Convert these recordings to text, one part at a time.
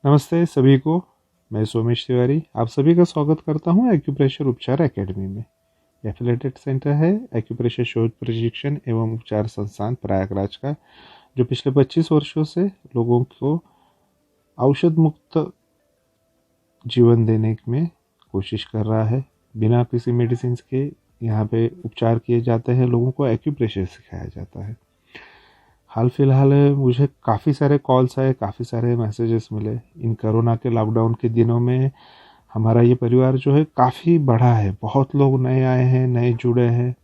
नमस्ते सभी को। मैं सोमेश तिवारी आप सभी का स्वागत करता हूं एक्यूप्रेशर उपचार एकेडमी में। एफिलेटेड सेंटर है एक्यूप्रेशर शोध प्रशिक्षण एवं उपचार संस्थान प्रयागराज का, जो पिछले 25 वर्षों से लोगों को औषध मुक्त जीवन देने में कोशिश कर रहा है। बिना किसी मेडिसिन के यहाँ पे उपचार किए जाते हैं, लोगों को एक्यूप्रेशर सिखाया जाता है। हाल फिलहाल मुझे काफ़ी सारे कॉल्स आए, काफ़ी सारे मैसेजेस मिले। इन कोरोना के लॉकडाउन के दिनों में हमारा ये परिवार जो है काफ़ी बड़ा है, बहुत लोग नए आए हैं, नए जुड़े हैं।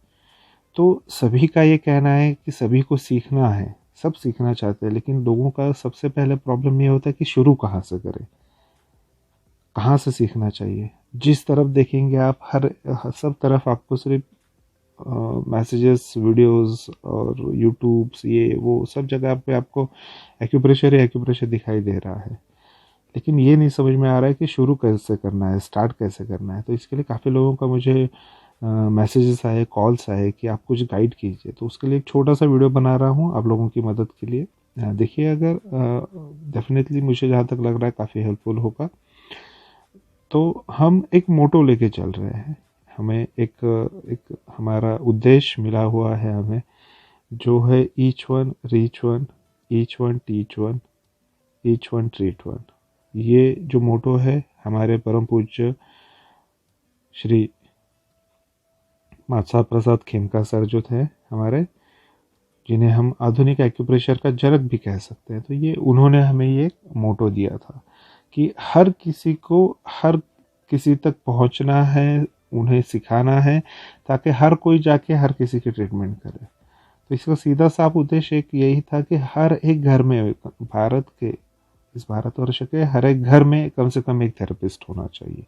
तो सभी का ये कहना है कि सभी को सीखना है, सब सीखना चाहते हैं, लेकिन लोगों का सबसे पहले प्रॉब्लम ये होता है कि शुरू कहाँ से करें, कहाँ से सीखना चाहिए। जिस तरफ देखेंगे आप, हर सब तरफ आपको सिर्फ मैसेजेस, वीडियोस और यूट्यूब्स, ये वो सब जगह पे आपको एक्यूप्रेशर ही एक्यूप्रेशर दिखाई दे रहा है। लेकिन ये नहीं समझ में आ रहा है कि शुरू कैसे करना है, स्टार्ट कैसे करना है। तो इसके लिए काफ़ी लोगों का मुझे मैसेजेस आए, कॉल्स आए कि आप कुछ गाइड कीजिए। तो उसके लिए एक छोटा सा वीडियो बना रहा हूँ आप लोगों की मदद के लिए। देखिए, अगर डेफिनेटली मुझे जहाँ तक लग रहा है काफ़ी हेल्पफुल होगा। तो हम एक मोटो लेके चल रहे हैं। हमें एक हमारा उद्देश्य मिला हुआ है हमें, जो है each one reach one, each one teach one, each one treat one. ये जो मोटो है हमारे परम पूज्य श्री माता प्रसाद खेमका सर जो थे हमारे, जिन्हें हम आधुनिक एक्यूप्रेशर का जनक भी कह सकते हैं, तो ये उन्होंने हमें ये मोटो दिया था कि हर किसी को हर किसी तक पहुंचना है, उन्हें सिखाना है, ताकि हर कोई जाके हर किसी की ट्रीटमेंट करे। तो इसका सीधा साफ उद्देश्य एक यही था कि हर एक घर में, भारत के इस भारतवर्ष के हर एक घर में कम से कम एक थेरेपिस्ट होना चाहिए।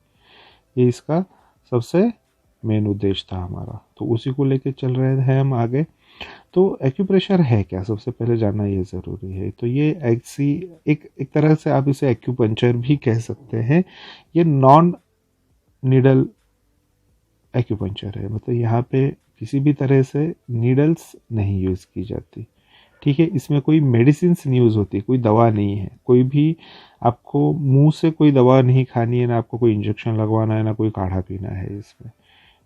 ये इसका सबसे मेन उद्देश्य था हमारा। तो उसी को लेके चल रहे हैं हम आगे। तो एक्यूप्रेशर है क्या, सबसे पहले जानना ये ज़रूरी है। तो ये ऐसी एक तरह से आप इसे एक्यूपंक्चर भी कह सकते हैं। ये नॉन नीडल एक्यूपंक्चर है, मतलब यहाँ पे किसी भी तरह से नीडल्स नहीं यूज़ की जाती। ठीक है, इसमें कोई मेडिसिन नहीं यूज़ होती, कोई दवा नहीं है, कोई भी आपको मुंह से कोई दवा नहीं खानी है, ना आपको कोई इंजेक्शन लगवाना है, ना कोई काढ़ा पीना है इसमें।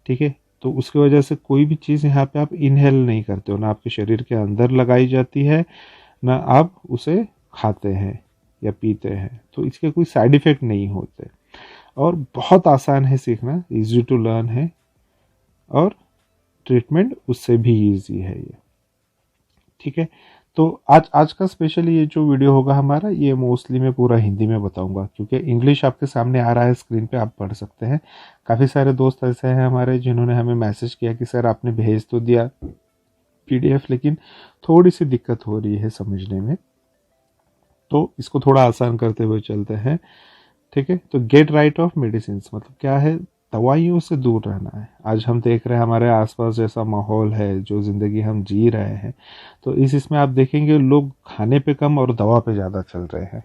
ठीक है, तो उसकी वजह से कोई भी चीज़ यहाँ पे आप इनहेल नहीं करते हो, ना आपके शरीर के अंदर लगाई जाती है, ना आप उसे खाते हैं या पीते हैं। तो इसके कोई साइड इफ़ेक्ट नहीं होते और बहुत आसान है सीखना, इजी टू लर्न है, और ट्रीटमेंट उससे भी इजी है ये। ठीक है, तो आज आज का स्पेशली ये जो वीडियो होगा हमारा, ये मोस्टली मैं पूरा हिंदी में बताऊंगा, क्योंकि इंग्लिश आपके सामने आ रहा है स्क्रीन पे, आप पढ़ सकते हैं। काफ़ी सारे दोस्त ऐसे हैं हमारे जिन्होंने हमें मैसेज किया कि सर आपने भेज तो दिया पीडीएफ, लेकिन थोड़ी सी दिक्कत हो रही है समझने में, तो इसको थोड़ा आसान करते हुए चलते हैं। ठीक है, तो गेट राइट ऑफ मेडिसिन मतलब क्या है, दवाइयों से दूर रहना है। आज हम देख रहे हैं हमारे आसपास जैसा माहौल है, जो ज़िंदगी हम जी रहे हैं, तो इसमें आप देखेंगे लोग खाने पे कम और दवा पे ज़्यादा चल रहे हैं।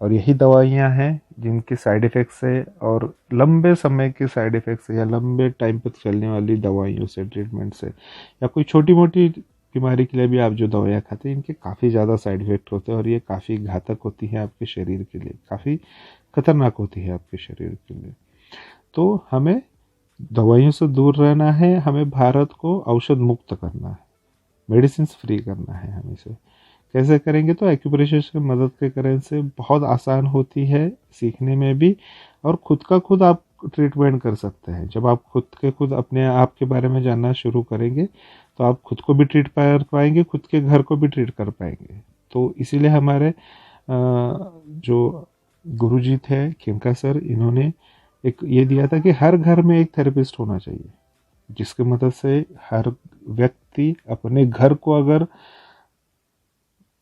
और यही दवाइयाँ हैं जिनके साइड इफ़ेक्ट्स से, और लंबे समय के साइड इफ़ेक्ट्स से, या लंबे टाइम तक चलने वाली दवाइयों से, ट्रीटमेंट से, या कोई छोटी मोटी बीमारी के लिए भी आप जो दवाइयाँ खाते हैं, इनके काफ़ी ज़्यादा साइड इफ़ेक्ट होते हैं और ये काफ़ी घातक होती है आपके शरीर के लिए, काफ़ी खतरनाक होती है आपके शरीर के लिए। तो हमें दवाइयों से दूर रहना है, हमें भारत को औषध मुक्त करना है, मेडिसिन फ्री करना है। हम इसे कैसे करेंगे, तो एक्यूप्रेशर की मदद के करने से बहुत आसान होती है सीखने में भी, और खुद का खुद आप ट्रीटमेंट कर सकते हैं। जब आप खुद के खुद अपने आप के बारे में जानना शुरू करेंगे, तो आप खुद को भी ट्रीट कर पाएंगे, खुद के घर को भी ट्रीट कर पाएंगे। तो इसीलिए हमारे जो गुरुजी थे खेमका सर, इन्होंने एक ये दिया था कि हर घर में एक थेरेपिस्ट होना चाहिए, जिसकी मदद से हर व्यक्ति अपने घर को अगर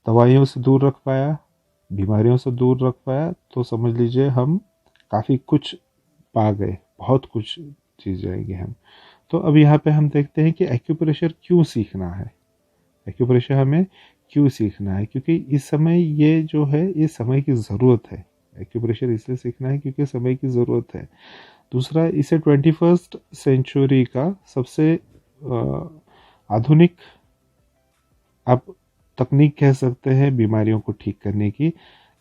दवाइयों से दूर रख पाया, बीमारियों से दूर रख पाया, तो समझ लीजिए हम काफ़ी कुछ पा गए, बहुत कुछ जीत जाएंगे हम। तो अब यहाँ पे हम देखते हैं कि एक्यूप्रेशर क्यों सीखना है। एक्यूप्रेशर हमें क्यों सीखना है, क्योंकि इस समय ये जो है, ये समय की ज़रूरत है। एक्यूप्रेशर इसलिए सीखना है क्योंकि समय की ज़रूरत है। दूसरा, इसे 21st सेंचुरी का सबसे आधुनिक आप तकनीक कह सकते हैं बीमारियों को ठीक करने की,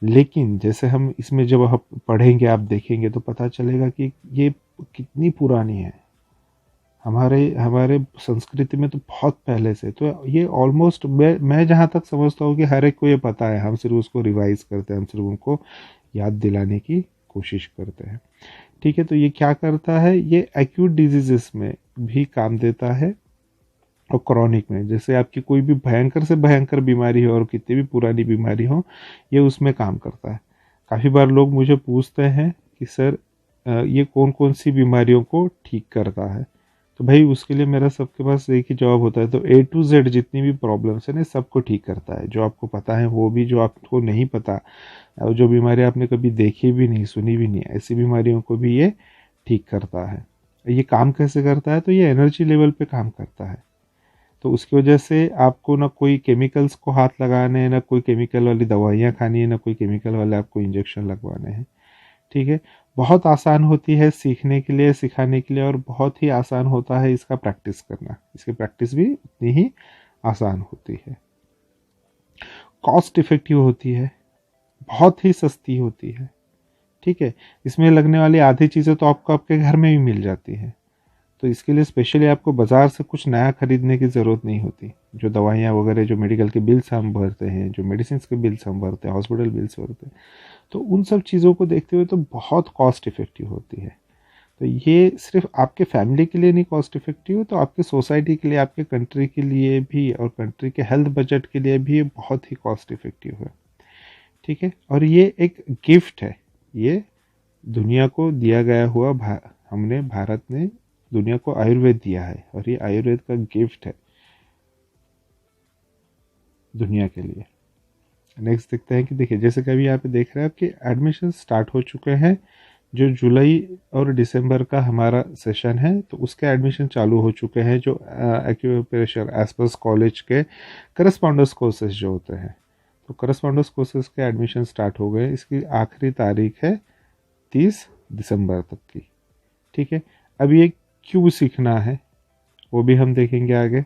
लेकिन जैसे हम इसमें जब आप पढ़ेंगे, आप देखेंगे तो पता चलेगा कि ये कितनी पुरानी है। हमारे हमारे संस्कृति में तो बहुत पहले से, तो ये ऑलमोस्ट मैं जहाँ तक समझता हूँ कि हर एक को ये पता है, हम सिर्फ उसको रिवाइज करते हैं, हम सिर्फ उनको याद दिलाने की कोशिश करते हैं। ठीक है, तो ये क्या करता है, ये एक्यूट डिजीजेस में भी काम देता है और क्रॉनिक में, जैसे आपकी कोई भी भयंकर से भयंकर बीमारी हो और कितनी भी पुरानी बीमारी हो, ये उसमें काम करता है। काफ़ी बार लोग मुझे पूछते हैं कि सर ये कौन कौन सी बीमारियों को ठीक करता है। तो भाई उसके लिए मेरा सबके पास एक ही जवाब होता है, तो ए टू जेड जितनी भी प्रॉब्लम्स है ना, सबको ठीक करता है। जो आपको पता है वो भी, जो आपको नहीं पता, और जो बीमारी आपने कभी देखी भी नहीं, सुनी भी नहीं, ऐसी बीमारियों को भी ये ठीक करता है। ये काम कैसे करता है, तो ये एनर्जी लेवल पे काम करता है। तो उसकी वजह से आपको ना कोई केमिकल्स को हाथ लगाने हैं, ना कोई केमिकल वाली दवाइयाँ खानी है, ना कोई केमिकल वाले आपको इंजेक्शन लगवाने हैं। ठीक है, बहुत आसान होती है सीखने के लिए, सिखाने के लिए, और बहुत ही आसान होता है इसका प्रैक्टिस करना। इसकी प्रैक्टिस भी उतनी ही आसान होती है, कॉस्ट इफेक्टिव होती है, बहुत ही सस्ती होती है। ठीक है, इसमें लगने वाली आधी चीज़ें तो आपको आपके घर में ही मिल जाती है। तो इसके लिए स्पेशली आपको बाज़ार से कुछ नया खरीदने की ज़रूरत नहीं होती। जो दवाइयाँ वगैरह, जो मेडिकल के बिल्स हम भरते हैं, जो मेडिसिन के बिल्स हम भरते हैं, हॉस्पिटल बिल्स भरते हैं, तो उन सब चीज़ों को देखते हुए तो बहुत कॉस्ट इफ़ेक्टिव होती है। तो ये सिर्फ आपके फैमिली के लिए नहीं कॉस्ट इफ़ेक्टिव है, तो आपके सोसाइटी के लिए, आपके कंट्री के लिए भी, और कंट्री के हेल्थ बजट के लिए भी ये बहुत ही कॉस्ट इफ़ेक्टिव है। ठीक है, और ये एक गिफ्ट है, ये दुनिया को दिया गया हुआ, हमने, भारत ने दुनिया को आयुर्वेद दिया है, और ये आयुर्वेद का गिफ्ट है दुनिया के लिए। नेक्स्ट देखते हैं कि देखिए, जैसे कि अभी यहाँ पे देख रहे हैं आपके एडमिशन स्टार्ट हो चुके हैं। जो जुलाई और दिसंबर का हमारा सेशन है, तो उसके एडमिशन चालू हो चुके हैं। जो एक्यूप्रेशर एस्पर्स कॉलेज के करस्पॉन्डेंस कोर्सेज जो होते हैं, तो करस्पॉन्डेंस कोर्सेज के एडमिशन स्टार्ट हो गए। इसकी आखिरी तारीख है 30 दिसंबर तक की। ठीक है, अब ये क्यों सीखना है वो भी हम देखेंगे आगे।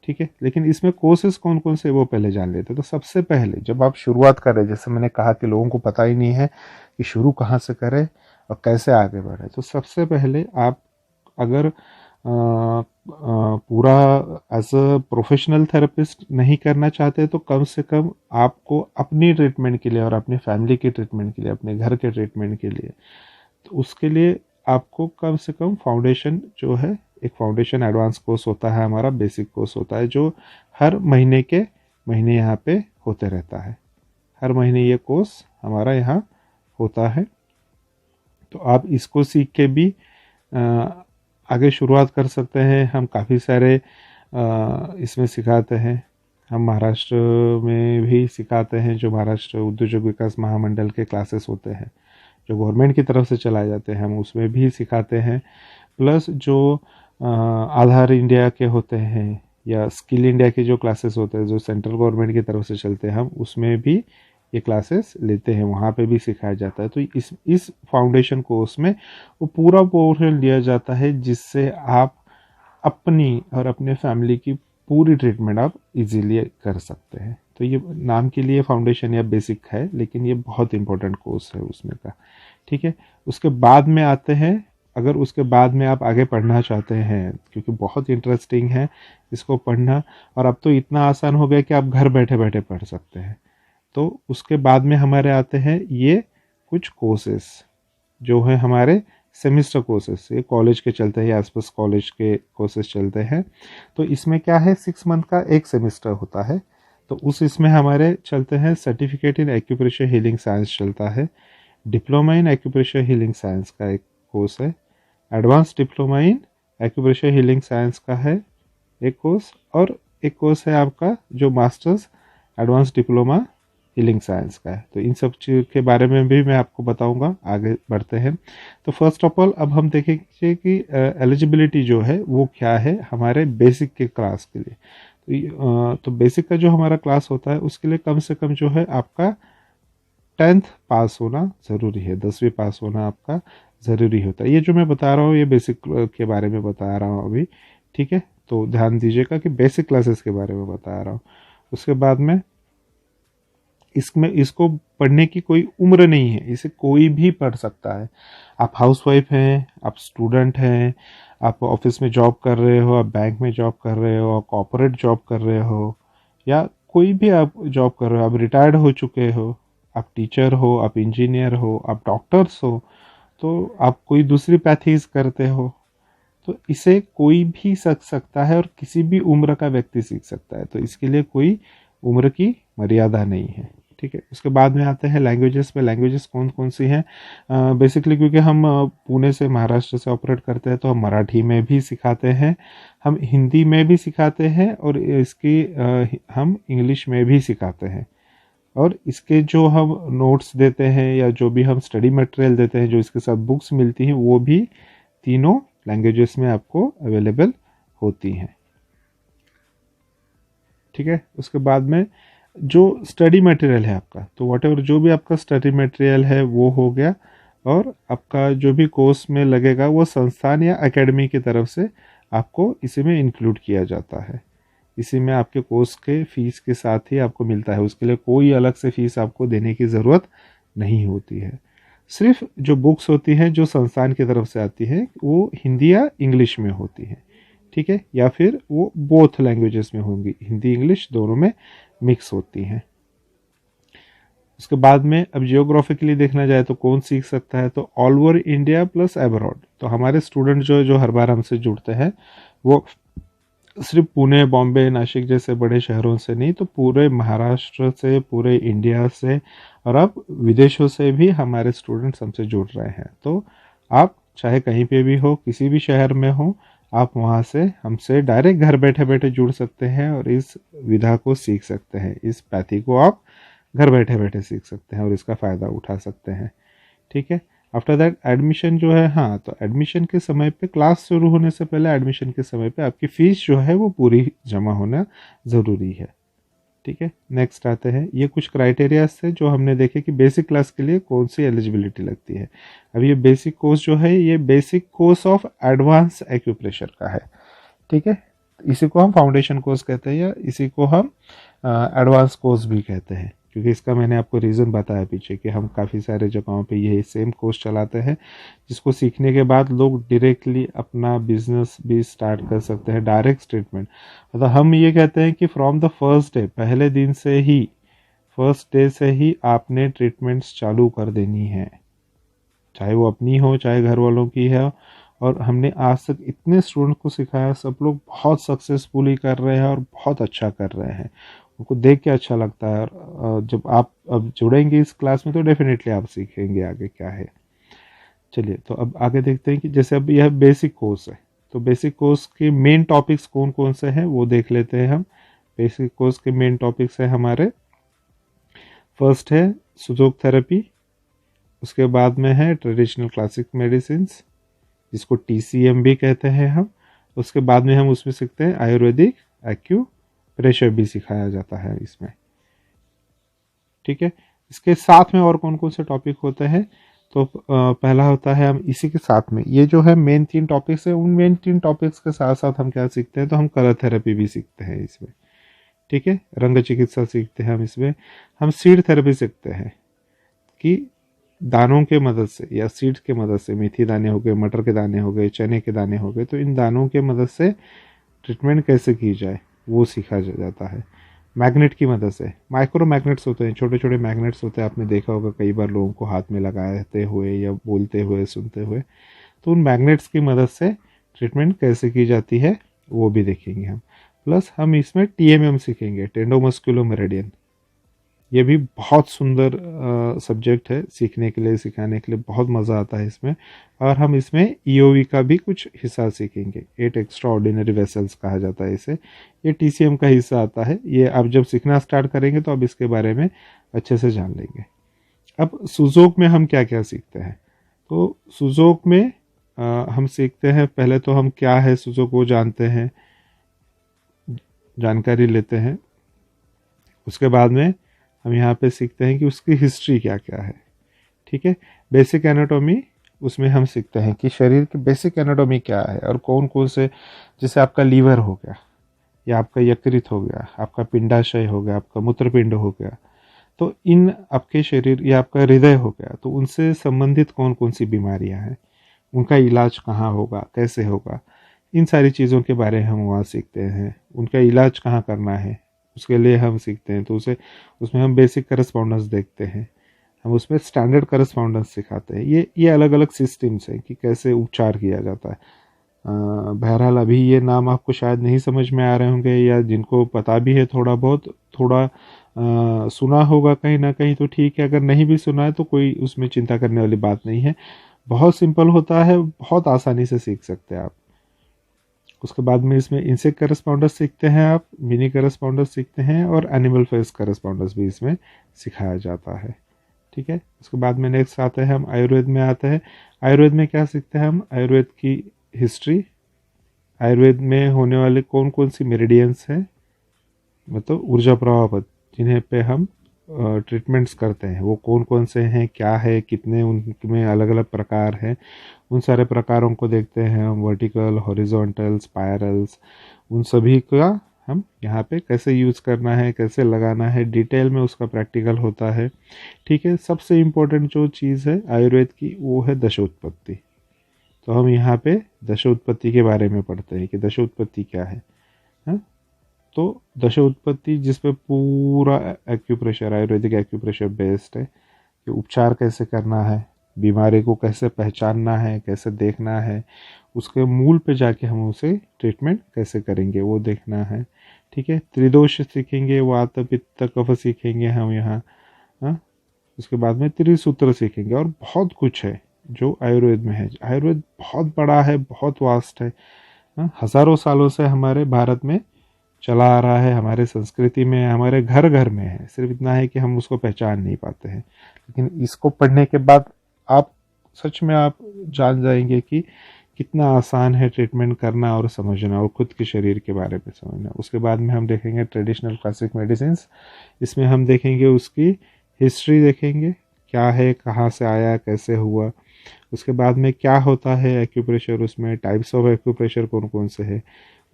ठीक है, लेकिन इसमें कोर्सेज कौन कौन से वो पहले जान लेते हैं। तो सबसे पहले जब आप शुरुआत करें, जैसे मैंने कहा कि लोगों को पता ही नहीं है कि शुरू कहाँ से करें और कैसे आगे बढ़े, तो सबसे पहले आप अगर पूरा एज अ प्रोफेशनल थेरेपिस्ट नहीं करना चाहते, तो कम से कम आपको अपनी ट्रीटमेंट के लिए और अपनी फैमिली के ट्रीटमेंट के लिए, अपने घर के ट्रीटमेंट के लिए, तो उसके लिए आपको कम से कम फाउंडेशन जो है, एक फाउंडेशन एडवांस कोर्स होता है हमारा, बेसिक कोर्स होता है, जो हर महीने के महीने यहाँ पे होते रहता है। हर महीने ये कोर्स हमारा यहाँ होता है। तो आप इसको सीख के भी आगे शुरुआत कर सकते हैं। हम काफ़ी सारे इसमें सिखाते हैं। हम महाराष्ट्र में भी सिखाते हैं, जो महाराष्ट्र उद्योजक विकास महामंडल के क्लासेस होते हैं, जो गवर्नमेंट की तरफ से चलाए जाते हैं, हम उसमें भी सिखाते हैं। प्लस जो आधार इंडिया के होते हैं, या स्किल इंडिया के जो क्लासेस होते हैं, जो सेंट्रल गवर्नमेंट की तरफ से चलते हैं, हम उसमें भी ये क्लासेस लेते हैं, वहाँ पे भी सिखाया जाता है। तो इस फाउंडेशन कोर्स में वो पूरा पोर्शन लिया जाता है, जिससे आप अपनी और अपने फैमिली की पूरी ट्रीटमेंट आप इजीली कर सकते हैं। तो ये नाम के लिए फाउंडेशन या बेसिक है, लेकिन ये बहुत इंपॉर्टेंट कोर्स है उसमें का। ठीक है, उसके बाद में आते हैं, अगर उसके बाद में आप आगे पढ़ना चाहते हैं, क्योंकि बहुत इंटरेस्टिंग है इसको पढ़ना, और अब तो इतना आसान हो गया कि आप घर बैठे बैठे पढ़ सकते हैं। तो उसके बाद में हमारे आते हैं ये कुछ कोर्सेस जो है हमारे सेमिस्टर कोर्सेस। ये कॉलेज के चलते हैं, आसपास कॉलेज के कोर्सेस चलते हैं। तो इसमें क्या है, 6 मंथ का एक सेमिस्टर होता है। तो उस इसमें हमारे चलते हैं certificate in acupressure healing science चलता है, diploma in acupressure healing science का एक कोर्स है, advance diploma in acupressure healing science का है एक कोर्स, और एक कोर्स है आपका जो masters advance diploma healing science का है। तो इन सब चीज़ के बारे में भी मैं आपको बताऊंगा। आगे बढ़ते हैं। तो फर्स्ट ऑफ ऑल अब हम देखेंगे कि एलिजिबिलिटी जो है वो क्या है हमारे बेसिक के क्लास के लिए। तो बेसिक का जो हमारा क्लास होता है, उसके लिए कम से कम जो है आपका 10th पास होना ज़रूरी है, 10वीं पास होना आपका ज़रूरी होता है। ये जो मैं बता रहा हूँ, ये बेसिक के बारे में बता रहा हूँ अभी। ठीक है, तो ध्यान दीजिएगा कि बेसिक क्लासेस के बारे में बता रहा हूँ। उसके बाद में इसमें इसको पढ़ने की कोई उम्र नहीं है, इसे कोई भी पढ़ सकता है। आप हाउसवाइफ हैं, आप स्टूडेंट हैं, आप ऑफिस में जॉब कर रहे हो, आप बैंक में जॉब कर रहे हो, आप कॉर्पोरेट जॉब कर रहे हो, या कोई भी आप जॉब कर रहे हो, आप रिटायर्ड हो चुके हो, आप टीचर हो, आप इंजीनियर हो, आप डॉक्टर्स हो, तो आप कोई दूसरी पैथीज करते हो, तो इसे कोई भी सीख सकता है और किसी भी उम्र का व्यक्ति सीख सकता है। तो इसके लिए कोई उम्र की मर्यादा नहीं है। ठीक है, उसके बाद में आते हैं लैंग्वेजेस में। लैंग्वेजेस कौन कौन सी हैं? बेसिकली क्योंकि हम पुणे से, महाराष्ट्र से ऑपरेट करते हैं, तो हम मराठी में भी सिखाते हैं, हम हिंदी में भी सिखाते हैं, और इसकी हम इंग्लिश में भी सिखाते हैं। और इसके जो हम नोट्स देते हैं या जो भी हम स्टडी मटेरियल देते हैं, जो इसके साथ बुक्स मिलती हैं, वो भी तीनों लैंग्वेजेस में आपको अवेलेबल होती हैं। ठीक है, उसके बाद में जो स्टडी मटेरियल है आपका, तो वॉटेवर जो भी आपका स्टडी मटेरियल है वो हो गया, और आपका जो भी कोर्स में लगेगा वो संस्थान या एकेडमी की तरफ से आपको इसी में इंक्लूड किया जाता है। इसी में आपके कोर्स के फीस के साथ ही आपको मिलता है, उसके लिए कोई अलग से फीस आपको देने की ज़रूरत नहीं होती है। सिर्फ जो बुक्स होती हैं जो संस्थान की तरफ से आती हैं वो हिंदी या इंग्लिश में होती हैं। ठीक है, या फिर वो बोथ लैंग्वेजेस में होंगी, हिंदी इंग्लिश दोनों में मिक्स होती हैं। उसके बाद में अब जियोग्राफिकली देखना जाए तो कौन सीख सकता है, तो all over India plus abroad. तो हमारे स्टूडेंट जो हर बार हमसे जुड़ते हैं वो सिर्फ पुणे, बॉम्बे, नासिक जैसे बड़े शहरों से नहीं, तो पूरे महाराष्ट्र से, पूरे इंडिया से, और अब विदेशों से भी हमारे स्टूडेंट्स हमसे जुड़ रहे हैं। तो आप चाहे कहीं पे भी हो, किसी भी शहर में हो, आप वहाँ से हमसे डायरेक्ट घर बैठे बैठे जुड़ सकते हैं और इस विधा को सीख सकते हैं। इस पैथी को आप घर बैठे बैठे सीख सकते हैं और इसका फ़ायदा उठा सकते हैं। ठीक है, आफ्टर दैट एडमिशन जो है, हाँ, तो एडमिशन के समय पे, क्लास शुरू होने से पहले एडमिशन के समय पे आपकी फ़ीस जो है वो पूरी जमा होना ज़रूरी है। ठीक है, नेक्स्ट आते हैं, ये कुछ क्राइटेरियाज थे जो हमने देखे कि बेसिक क्लास के लिए कौन सी एलिजिबिलिटी लगती है। अब ये बेसिक कोर्स जो है ये basic course of advance acupressure का है। ठीक है, इसी को हम फाउंडेशन कोर्स कहते हैं या इसी को हम एडवांस कोर्स भी कहते हैं, क्योंकि इसका मैंने आपको रीज़न बताया पीछे कि हम काफ़ी सारे जगहों पे ये सेम कोर्स चलाते हैं, जिसको सीखने के बाद लोग डायरेक्टली अपना बिजनेस भी स्टार्ट कर सकते हैं, डायरेक्ट ट्रीटमेंट। मतलब हम ये कहते हैं कि फ्रॉम द फर्स्ट डे, पहले दिन से ही, फर्स्ट डे से ही आपने ट्रीटमेंट्स चालू कर देनी है, चाहे वो अपनी हो चाहे घर वालों की है। और हमने आज तक इतने स्टूडेंट को सिखाया, सब लोग बहुत सक्सेसफुली कर रहे हैं और बहुत अच्छा कर रहे हैं, उनको देख के अच्छा लगता है। और जब आप अब जुड़ेंगे इस क्लास में तो डेफिनेटली आप सीखेंगे आगे क्या है। चलिए, तो अब आगे देखते हैं कि जैसे अब यह बेसिक कोर्स है, तो बेसिक कोर्स के मेन टॉपिक्स कौन कौन से हैं वो देख लेते हैं हम। बेसिक कोर्स के मेन टॉपिक्स है हमारे, फर्स्ट है सुजोग थेरेपी, उसके बाद में है ट्रेडिशनल क्लासिक मेडिसिन जिसको TCM भी कहते हैं हम, उसके बाद में हम उसमें सीखते हैं आयुर्वेदिक एक्यू प्रेशर भी सिखाया जाता है इसमें। ठीक है, इसके साथ में और कौन कौन से टॉपिक होते हैं, तो पहला होता है, हम इसी के साथ में ये जो है मेन 3 टॉपिक्स है, उन मेन 3 टॉपिक्स के साथ साथ हम क्या सीखते हैं, तो हम कलर थेरेपी भी सीखते हैं इसमें। ठीक है, रंग चिकित्सा सीखते हैं हम इसमें, हम सीड थेरेपी सीखते हैं कि दानों के मदद से या सीड्स के मदद से, मेथी दाने हो गए, मटर के दाने हो गए, चने के दाने हो गए, तो इन दानों के मदद से ट्रीटमेंट कैसे की जाए वो सीखा जाता है। मैग्नेट की मदद से, माइक्रो मैग्नेट्स होते हैं, छोटे छोटे मैग्नेट्स होते हैं, आपने देखा होगा कई बार लोगों को हाथ में लगाते हुए या बोलते हुए, सुनते हुए, तो उन मैग्नेट्स की मदद से ट्रीटमेंट कैसे की जाती है वो भी देखेंगे हम। प्लस हम इसमें TMM सीखेंगे, टेंडोमस्कुलो मेरिडियन। ये भी बहुत सुंदर सब्जेक्ट है, सीखने के लिए, सिखाने के लिए बहुत मज़ा आता है इसमें। और हम इसमें EOV का भी कुछ हिस्सा सीखेंगे, 8 एक्स्ट्रा ऑर्डिनरी वेसल्स कहा जाता है इसे, ये TCM का हिस्सा आता है। ये आप जब सीखना स्टार्ट करेंगे तो अब इसके बारे में अच्छे से जान लेंगे। अब सुजोग में हम क्या क्या सीखते हैं, तो सुजोग में हम सीखते हैं, पहले तो हम क्या है सुजोग वो जानते हैं, जानकारी लेते हैं। उसके बाद में हम यहाँ पे सीखते हैं कि उसकी हिस्ट्री क्या क्या है। ठीक है, बेसिक एनाटॉमी, उसमें हम सीखते हैं कि शरीर की बेसिक एनाटॉमी क्या है और कौन कौन से, जैसे आपका लीवर हो गया, या आपका यकृत हो गया, आपका पिंडाशय हो गया, आपका मूत्रपिंड हो गया, तो इन आपके शरीर या आपका हृदय हो गया, तो उनसे संबंधित कौन कौन सी बीमारियां हैं, उनका इलाज कहाँ होगा, कैसे होगा, इन सारी चीज़ों के बारे में हम वहाँ सीखते हैं। उनका इलाज कहाँ करना है उसके लिए हम सीखते हैं। तो उसे उसमें हम बेसिक करस्पॉन्डेंस देखते हैं, हम उसमें स्टैंडर्ड करस्पॉन्डेंस सिखाते हैं। ये अलग अलग सिस्टम्स हैं कि कैसे उपचार किया जाता है। बहरहाल अभी ये नाम आपको शायद नहीं समझ में आ रहे होंगे, या जिनको पता भी है थोड़ा बहुत, थोड़ा सुना होगा कहीं ना कहीं तो ठीक है, अगर नहीं भी सुना है तो कोई उसमें चिंता करने वाली बात नहीं है। बहुत सिंपल होता है, बहुत आसानी से सीख सकते हैं आप। उसके बाद में इसमें इंसेक्ट करस्पॉन्डेंस सीखते हैं आप, मिनी करस्पॉन्डेंस सीखते हैं, और एनिमल फेस करस्पॉन्डेंस भी इसमें सिखाया जाता है। ठीक है, उसके बाद में नेक्स्ट आते हैं हम आयुर्वेद में आते हैं। आयुर्वेद में क्या सीखते हैं हम, आयुर्वेद की हिस्ट्री, आयुर्वेद में होने वाले कौन कौन सी मेरिडियंस हैं, मतलब ऊर्जा प्रवाह जिन्हें पे हम ट्रीटमेंट्स करते हैं, वो कौन कौन से हैं, क्या है, कितने उनमें अलग अलग प्रकार हैं, उन सारे प्रकारों को देखते हैं हम। वर्टिकल, हॉरिजॉन्टल, स्पायरल्स, उन सभी का हम यहाँ पे कैसे यूज़ करना है, कैसे लगाना है, डिटेल में उसका प्रैक्टिकल होता है। ठीक है, सबसे इम्पोर्टेंट जो चीज़ है आयुर्वेद की वो है दशोत्पत्ति। तो हम यहाँ पे दशोत्पत्ति के बारे में पढ़ते हैं कि दशोत्पत्ति क्या है। हाँ, तो दशोत्पत्ति जिसपे पूरा एक्यूप्रेशर, आयुर्वेदिक एक्यूप्रेशर बेस्ड है कि उपचार कैसे करना है, बीमारी को कैसे पहचानना है, कैसे देखना है, उसके मूल पे जाके हम उसे ट्रीटमेंट कैसे करेंगे वो देखना है। ठीक है, त्रिदोष सीखेंगे, वात पित्त कफ सीखेंगे हम यहाँ। हाँ, उसके बाद में त्रिसूत्र सीखेंगे, और बहुत कुछ है जो आयुर्वेद में है। आयुर्वेद बहुत बड़ा है, बहुत वास्ट है। हाँ, हज़ारों सालों से हमारे भारत में चला आ रहा है, हमारे संस्कृति में, हमारे घर घर में है। सिर्फ इतना है कि हम उसको पहचान नहीं पाते हैं। लेकिन इसको पढ़ने के बाद आप सच में आप जान जाएंगे कि कितना आसान है ट्रीटमेंट करना और समझना, और खुद के शरीर के बारे में समझना। उसके बाद में हम देखेंगे ट्रेडिशनल क्लासिक मेडिसिन। इसमें हम देखेंगे उसकी हिस्ट्री, देखेंगे क्या है, कहाँ से आया, कैसे हुआ। उसके बाद में क्या होता है एक्यूप्रेशर, उसमें टाइप्स ऑफ एक्यूप्रेशर कौन कौन से है।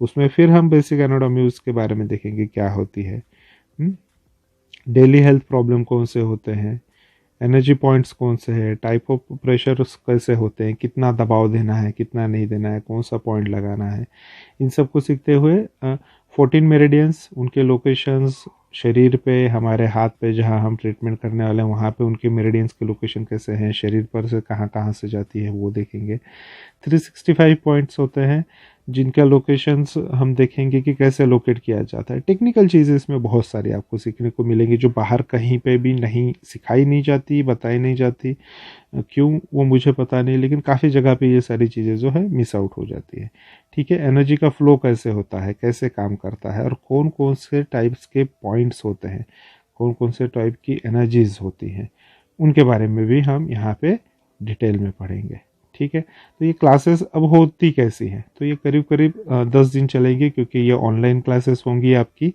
उसमें फिर हम बेसिक एनाटॉमी उसके बारे में देखेंगे क्या होती है। डेली हेल्थ प्रॉब्लम कौन से होते हैं, एनर्जी पॉइंट्स कौन से हैं, टाइप ऑफ प्रेशर कैसे होते हैं, कितना दबाव देना है, कितना नहीं देना है, कौन सा पॉइंट लगाना है। इन सब को सीखते हुए 14 मेरिडियंस, उनके लोकेशंस शरीर पे, हमारे हाथ पे जहाँ हम ट्रीटमेंट करने वाले हैं वहाँ पे उनके मेरिडियंस के लोकेशन कैसे हैं, शरीर पर से कहाँ कहाँ से जाती है वो देखेंगे। 365 पॉइंट्स होते हैं जिनका लोकेशंस हम देखेंगे कि कैसे लोकेट किया जाता है। टेक्निकल चीज़ें इसमें बहुत सारी आपको सीखने को मिलेंगी जो बाहर कहीं पे भी नहीं सिखाई नहीं जाती, बताई नहीं जाती। क्यों वो मुझे पता नहीं, लेकिन काफ़ी जगह पे ये सारी चीज़ें जो है मिस आउट हो जाती है। ठीक है, एनर्जी का फ्लो कैसे होता है, कैसे काम करता है, और कौन कौन से टाइप्स के पॉइंट्स होते हैं, कौन कौन से टाइप की एनर्जीज होती हैं, उनके बारे में भी हम यहाँ पे डिटेल में पढ़ेंगे। ठीक है, तो ये क्लासेस अब होती कैसी हैं, तो ये करीब करीब 10 दिन चलेंगी, क्योंकि ये ऑनलाइन क्लासेस होंगी आपकी,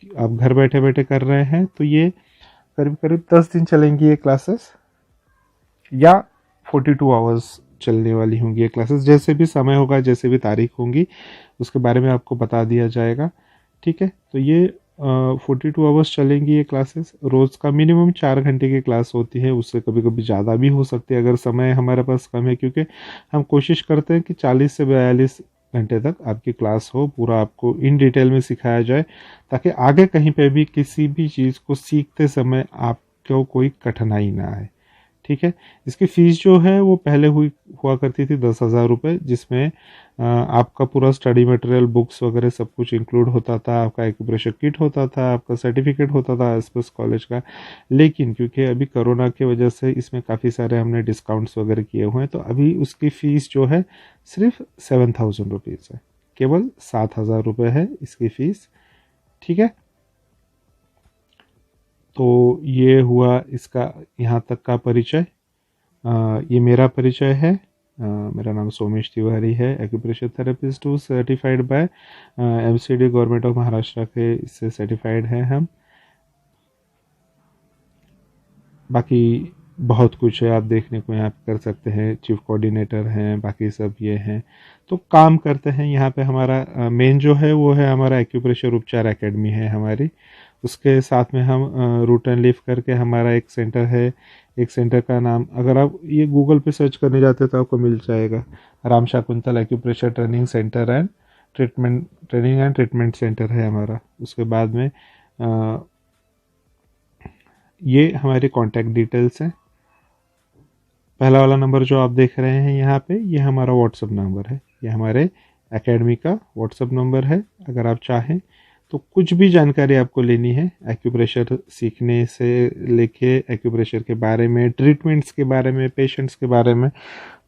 आप घर बैठे बैठे कर रहे हैं। तो ये करीब करीब 10 दिन चलेंगी ये क्लासेस, या 42 आवर्स चलने वाली होंगी ये क्लासेस। जैसे भी समय होगा, जैसे भी तारीख होंगी, उसके बारे में आपको बता दिया जाएगा। ठीक है, तो ये 42 आवर्स चलेंगी ये क्लासेस। रोज़ का मिनिमम 4 घंटे की क्लास होती है, उससे कभी कभी ज़्यादा भी हो सकती है अगर समय हमारे पास कम है, क्योंकि हम कोशिश करते हैं कि 40 से 42 घंटे तक आपकी क्लास हो, पूरा आपको इन डिटेल में सिखाया जाए, ताकि आगे कहीं पे भी किसी भी चीज़ को सीखते समय आपको कोई कठिनाई ना आए। ठीक है, इसकी फ़ीस जो है वो पहले हुआ करती थी 10,000 रुपये, जिसमें आपका पूरा स्टडी मटेरियल, बुक्स वगैरह सब कुछ इंक्लूड होता था, आपका एक्यूप्रेशर किट होता था, आपका सर्टिफिकेट होता था एसपीएस कॉलेज का। लेकिन क्योंकि अभी कोरोना की वजह से इसमें काफ़ी सारे हमने डिस्काउंट्स वगैरह किए हुए हैं, तो अभी उसकी फ़ीस जो है सिर्फ 7,000 रुपीज़ है, केवल 7,000 रुपये है इसकी फ़ीस। ठीक है, तो ये हुआ इसका यहाँ तक का परिचय। ये मेरा परिचय है। मेरा नाम सोमेश तिवारी है, एक्यूप्रेशर थेरेपिस्ट हूँ, certified by MCD government of Maharashtra के, इससे सर्टिफाइड हैं हम। बाकी बहुत कुछ है आप देखने को यहाँ पे कर सकते हैं, चीफ कोऑर्डिनेटर हैं, बाकी सब ये हैं, तो काम करते हैं यहाँ पे। हमारा मेन जो है वो है हमारा एक्यूप्रेशर उपचार एकेडमी है हमारी, उसके साथ में हम रूट एंड लीफ करके हमारा एक सेंटर है, एक सेंटर का नाम अगर आप ये गूगल पे सर्च करने जाते तो आपको मिल जाएगा, Ram Shakuntal acupressure training centre and treatment centre है हमारा। उसके बाद में ये हमारे कॉन्टैक्ट डिटेल्स हैं। पहला वाला नंबर जो आप देख रहे हैं यहाँ पे, ये हमारा व्हाट्सअप नंबर है, ये हमारे एकेडमी का व्हाट्सअप नंबर है। अगर आप चाहें तो कुछ भी जानकारी आपको लेनी है एक्यूप्रेशर सीखने से लेके एक्यूप्रेशर के बारे में, ट्रीटमेंट्स के बारे में, पेशेंट्स के बारे में,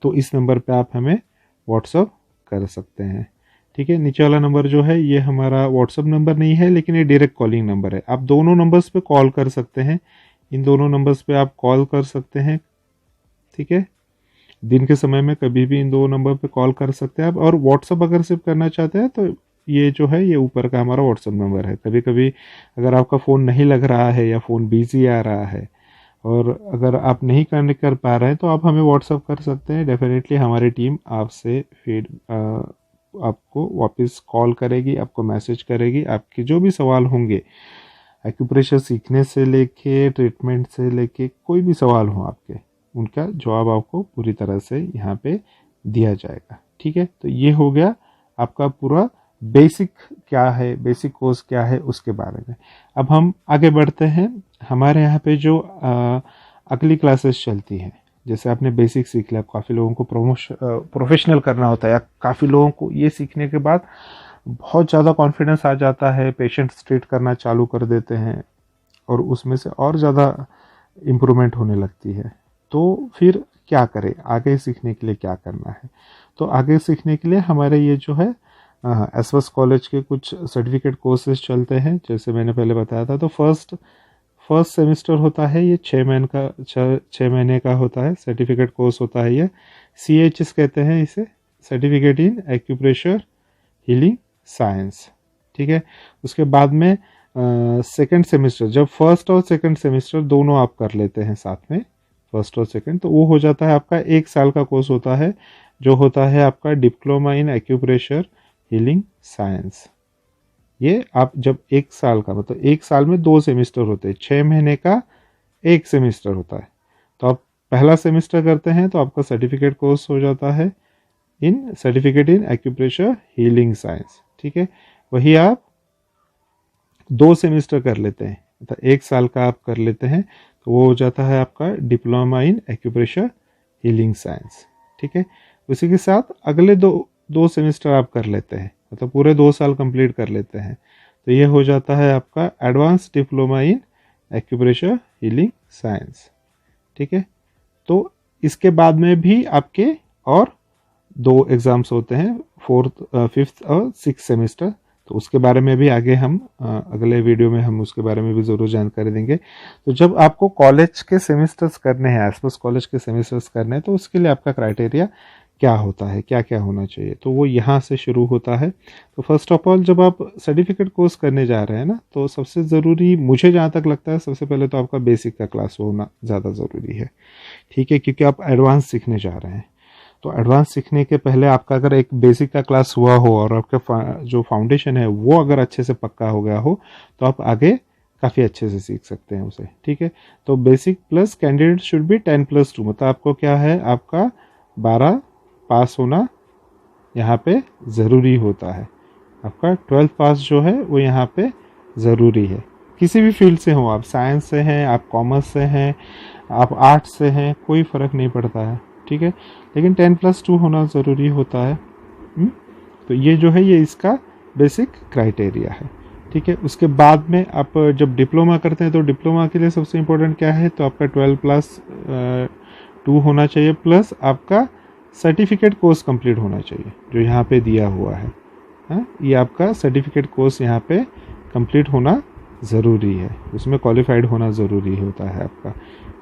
तो इस नंबर पे आप हमें व्हाट्सअप कर सकते हैं। ठीक है, नीचे वाला नंबर जो है ये हमारा व्हाट्सअप नंबर नहीं है, लेकिन ये डायरेक्ट कॉलिंग नंबर है। आप दोनों नंबर्स पे कॉल कर सकते हैं, इन दोनों नंबर्स पे आप कॉल कर सकते हैं। ठीक है, दिन के समय में कभी भी इन दो नंबर पे कॉल कर सकते हैं आप। और व्हाट्सअप अगर सिर्फ करना चाहते हैं तो ये जो है ये ऊपर का हमारा व्हाट्सअप नंबर है। कभी कभी अगर आपका फ़ोन नहीं लग रहा है या फ़ोन बिजी आ रहा है और अगर आप नहीं कनेक्ट कर पा रहे हैं तो आप हमें व्हाट्सअप कर सकते हैं। डेफिनेटली हमारी टीम आपसे फिर आपको वापस कॉल करेगी, आपको मैसेज करेगी। आपके जो भी सवाल होंगे एक्यूप्रेशर सीखने से लेके ट्रीटमेंट से लेके कोई भी सवाल हो आपके, उनका जवाब आपको पूरी तरह से यहाँ पे दिया जाएगा। ठीक है, तो ये हो गया आपका पूरा बेसिक क्या है, बेसिक कोर्स क्या है उसके बारे में। अब हम आगे बढ़ते हैं। हमारे यहाँ पे जो अगली क्लासेस चलती हैं, जैसे आपने बेसिक सीख लिया, काफ़ी लोगों को प्रोफेशनल करना होता है, या काफ़ी लोगों को ये सीखने के बाद बहुत ज़्यादा कॉन्फिडेंस आ जाता है, पेशेंट्स ट्रीट करना चालू कर देते हैं और उसमें से और ज़्यादा इम्प्रूवमेंट होने लगती है। तो फिर क्या करें, आगे सीखने के लिए क्या करना है? तो आगे सीखने के लिए हमारे ये जो है एसवास कॉलेज के कुछ सर्टिफिकेट कोर्सेज चलते हैं, जैसे मैंने पहले बताया था। तो फर्स्ट सेमेस्टर होता है ये 6 महीने का होता है, सर्टिफिकेट कोर्स होता है ये, CHS कहते हैं इसे, certificate in acupressure healing science. ठीक है, उसके बाद में सेकंड सेमेस्टर, जब फर्स्ट और सेकंड सेमेस्टर दोनों आप कर लेते हैं साथ में, फर्स्ट और सेकंड, तो वो हो जाता है आपका 1 साल का कोर्स होता है, जो होता है आपका diploma in acupressure healing science. ये आप जब 1 साल का, मतलब 1 साल में 2 सेमेस्टर होते हैं, 6 महीने का 1 सेमेस्टर होता है। तो आप पहला सेमेस्टर करते हैं तो आपका सर्टिफिकेट कोर्स हो जाता है in certificate in acupressure healing science. ठीक है, वही आप 2 सेमेस्टर कर लेते हैं, मतलब 1 साल का आप कर लेते हैं, तो वो हो जाता है आपका diploma in acupressure healing science. ठीक है, उसी के साथ अगले दो सेमेस्टर आप कर लेते हैं, मतलब पूरे 2 साल कंप्लीट कर लेते हैं, तो ये हो जाता है आपका advance diploma in acupressure healing science. ठीक है, तो इसके बाद में भी आपके और 2 एग्ज़ाम्स होते हैं, 4th, 5th और 6th सेमेस्टर। तो उसके बारे में भी आगे हम अगले वीडियो में हम उसके बारे में भी ज़रूर जानकारी देंगे। तो जब आपको कॉलेज के सेमेस्टर्स करने हैं, आसपास कॉलेज के सेमेस्टर्स करने हैं, तो उसके लिए आपका क्राइटेरिया क्या होता है, क्या क्या होना चाहिए, तो वो यहाँ से शुरू होता है। तो फर्स्ट ऑफ ऑल जब आप सर्टिफिकेट कोर्स करने जा रहे हैं ना, तो सबसे ज़रूरी मुझे जहाँ तक लगता है, सबसे पहले तो आपका बेसिक का क्लास होना ज़्यादा ज़रूरी है। ठीक है, क्योंकि आप एडवांस सीखने जा रहे हैं। तो एडवांस सीखने के पहले आपका अगर एक बेसिक का क्लास हुआ हो और आपका जो फाउंडेशन है वो अगर अच्छे से पक्का हो गया हो, तो आप आगे काफ़ी अच्छे से सीख सकते हैं उसे। ठीक है, तो basic plus candidate should be 10+2, मतलब आपको क्या है, आपका 12 पास होना यहाँ पे ज़रूरी होता है। आपका 12th पास जो है वो यहाँ पे ज़रूरी है। किसी भी फील्ड से हो, आप साइंस से हैं, आप कॉमर्स से हैं, आप आर्ट्स से हैं, कोई फ़र्क नहीं पड़ता है। ठीक है, लेकिन 10+2 होना ज़रूरी होता है। तो ये जो है ये इसका बेसिक क्राइटेरिया है। ठीक है, उसके बाद में आप जब डिप्लोमा करते हैं, तो डिप्लोमा के लिए सबसे इम्पोर्टेंट क्या है, तो आपका 12+2 होना चाहिए, प्लस आपका सर्टिफिकेट कोर्स कंप्लीट होना चाहिए, जो यहाँ पे दिया हुआ है। हाँ, ये आपका सर्टिफिकेट कोर्स यहाँ पे कंप्लीट होना ज़रूरी है, उसमें क्वालिफाइड होना ज़रूरी होता है आपका।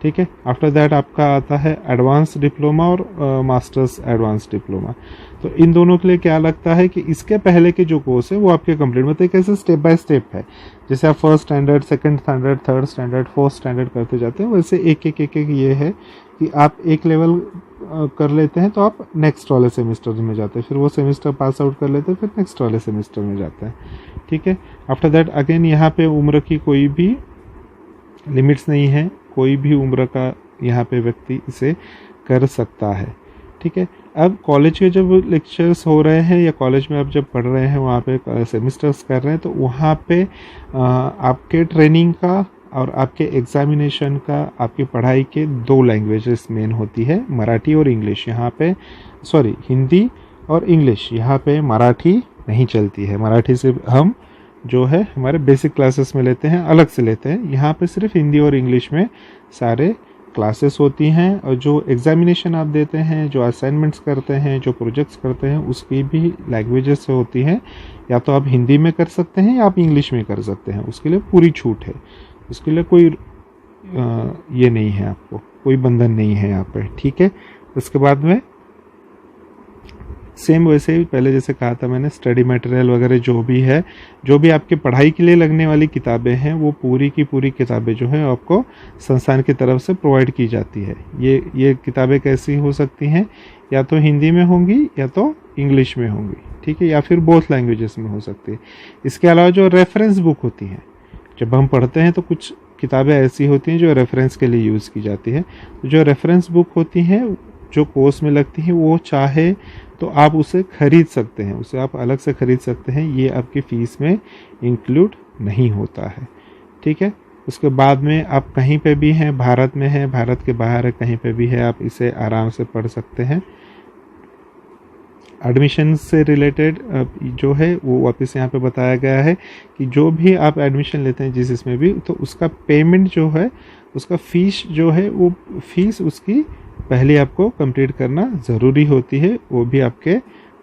ठीक है, आफ्टर दैट आपका आता है एडवांस डिप्लोमा और मास्टर्स एडवांस डिप्लोमा। तो इन दोनों के लिए क्या लगता है कि इसके पहले के जो कोर्स है वो आपके कंप्लीट, मतलब कैसे स्टेप बाय स्टेप है। जैसे आप first standard, second standard, third standard, fourth standard करते जाते हैं, वैसे एक एक ये है कि आप एक लेवल कर लेते हैं तो आप नेक्स्ट वाले सेमिस्टर में जाते हैं, फिर वो सेमिस्टर पास आउट कर लेते हैं, फिर नेक्स्ट वाले सेमिस्टर में जाते हैं। ठीक है, आफ्टर दैट अगेन यहाँ पे उम्र की कोई भी लिमिट्स नहीं है, कोई भी उम्र का यहाँ पे व्यक्ति इसे कर सकता है। ठीक है, अब कॉलेज के जब लेक्चर्स हो रहे हैं या कॉलेज में आप जब पढ़ रहे हैं, वहाँ पे सेमिस्टर्स कर रहे हैं, तो वहाँ पे आपके ट्रेनिंग का और आपके एग्जामिनेशन का, आपकी पढ़ाई के 2 लैंग्वेजेस मेन होती है, मराठी और इंग्लिश। यहाँ पे हिंदी और इंग्लिश, यहाँ पे मराठी नहीं चलती है। मराठी से हम जो है हमारे बेसिक क्लासेस में लेते हैं, अलग से लेते हैं। यहाँ पे सिर्फ हिंदी और इंग्लिश में सारे क्लासेस होती हैं, और जो एग्जामिनेशन आप देते हैं, जो असाइनमेंट्स करते हैं, जो प्रोजेक्ट्स करते हैं, उसकी भी लैंग्वेजेस होती हैं। या तो आप हिंदी में कर सकते हैं या आप इंग्लिश में कर सकते हैं, उसके लिए पूरी छूट है, उसके लिए कोई ये नहीं है, आपको कोई बंधन नहीं है यहाँ पे। ठीक है, उसके बाद में सेम वैसे ही पहले जैसे कहा था मैंने, स्टडी मटेरियल वगैरह जो भी है, जो भी आपकी पढ़ाई के लिए लगने वाली किताबें हैं, वो पूरी की पूरी किताबें जो है आपको संस्थान की तरफ से प्रोवाइड की जाती है। ये किताबें कैसी हो सकती हैं, या तो हिंदी में होंगी या तो इंग्लिश में होंगी। ठीक है, या फिर बोथ लैंग्वेजेस में हो सकती है। इसके अलावा जो रेफरेंस बुक होती हैं, जब हम पढ़ते हैं तो कुछ किताबें ऐसी होती हैं जो रेफरेंस के लिए यूज़ की जाती है। जो रेफरेंस बुक होती हैं, जो कोर्स में लगती है, वो चाहे तो आप उसे खरीद सकते हैं, उसे आप अलग से खरीद सकते हैं, ये आपकी फ़ीस में इंक्लूड नहीं होता है। ठीक है, उसके बाद में आप कहीं पे भी हैं, भारत में हैं, भारत के बाहर है, कहीं पे भी है, आप इसे आराम से पढ़ सकते हैं। एडमिशन से रिलेटेड जो है वो वापस यहाँ पे बताया गया है कि जो भी आप एडमिशन लेते हैं जिस इसमें भी, तो उसका पेमेंट जो है, उसका फ़ीस जो है, वो फ़ीस उसकी पहले आपको कंप्लीट करना ज़रूरी होती है, वो भी आपके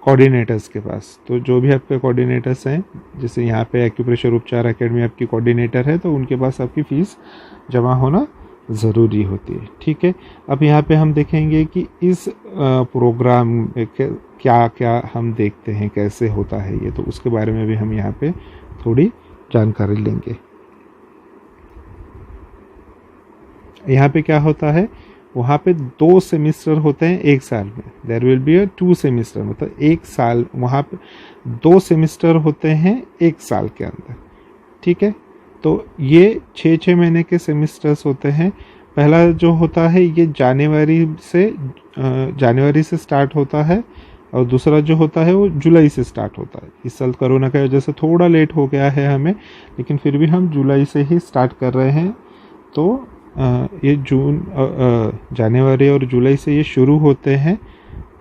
कोऑर्डिनेटर्स के पास। तो जो भी आपके कोऑर्डिनेटर्स हैं, जैसे यहाँ पे एक्यूप्रेशर उपचार एकेडमी आपकी कोऑर्डिनेटर है, तो उनके पास आपकी फ़ीस जमा होना ज़रूरी होती है। ठीक है, अब यहाँ पे हम देखेंगे कि इस प्रोग्राम में क्या क्या हम देखते हैं, कैसे होता है ये, तो उसके बारे में भी हम यहाँ पे थोड़ी जानकारी लेंगे। यहाँ पे क्या होता है, वहाँ पे 2 सेमिस्टर होते हैं एक साल में। देयर विल बी 2 सेमिस्टर, मतलब एक साल, वहाँ पे 2 सेमिस्टर होते हैं एक साल के अंदर। ठीक है, तो ये 6 महीने के सेमिस्टर्स होते हैं। पहला जो होता है ये जनवरी से स्टार्ट होता है, और दूसरा जो होता है वो जुलाई से स्टार्ट होता है। इस साल कोरोना की वजह से थोड़ा लेट हो गया है हमें, लेकिन फिर भी हम जुलाई से ही स्टार्ट कर रहे हैं। तो ये जनवरी और जुलाई से ये शुरू होते हैं।